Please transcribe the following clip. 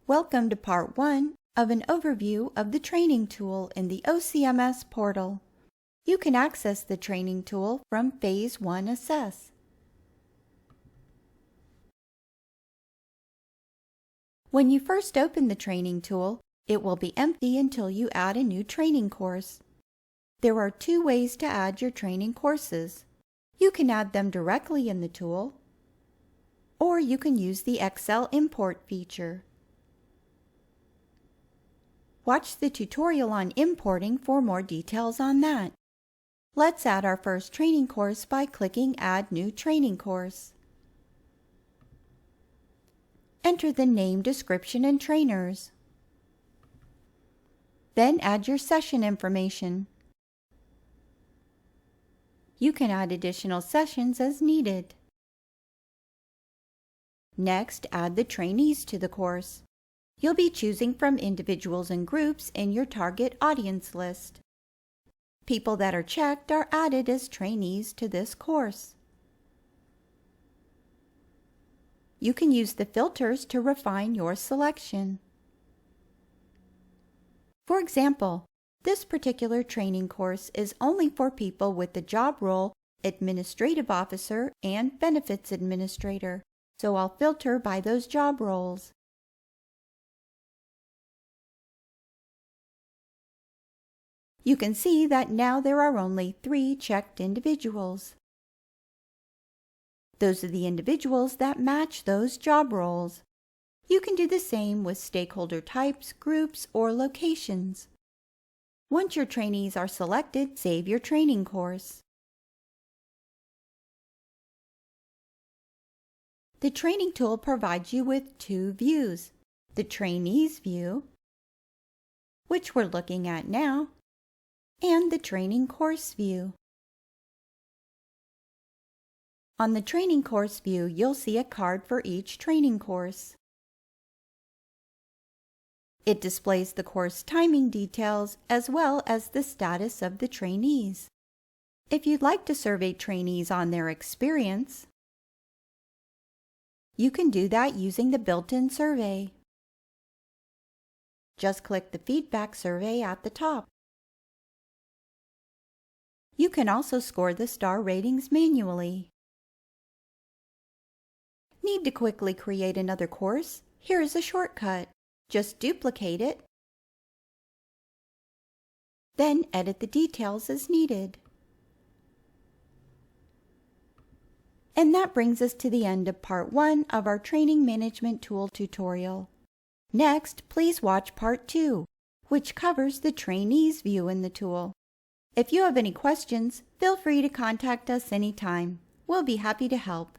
Welcome to Part 1 of an overview of the training tool in the OCMS Portal. You can access the training tool from Phase 1 Assess. When you first open the training tool, it will be empty until you add a new training course. There are two ways to add your training courses. You can add them directly in the tool, or you can use the Excel import feature. Watch the tutorial on importing for more details on that. Let's add our first training course by clicking Add New Training Course. Enter the name, description, and trainers. Then add your session information. You can add additional sessions as needed. Next, add the trainees to the course. You'll be choosing from individuals and groups in your target audience list. People that are checked are added as trainees to this course. You can use the filters to refine your selection. For example, this particular training course is only for people with the job role Administrative Officer and Benefits Administrator, so I'll filter by those job roles. You can see that now there are only 3 checked individuals. Those are the individuals that match those job roles. You can do the same with stakeholder types, groups, or locations. Once your trainees are selected, save your training course. The training tool provides you with 2 views: the trainees view, which we're looking at now, and the training course view. On the training course view, you'll see a card for each training course. It displays the course timing details as well as the status of the trainees. If you'd like to survey trainees on their experience, you can do that using the built-in survey. Just click the feedback survey at the top. You can also score the star ratings manually. Need to quickly create another course? Here is a shortcut. Just duplicate it, then edit the details as needed. And that brings us to the end of Part 1 of our Training Management Tool tutorial. Next, please watch Part 2, which covers the Trainees view in the tool. If you have any questions, feel free to contact us anytime. We'll be happy to help.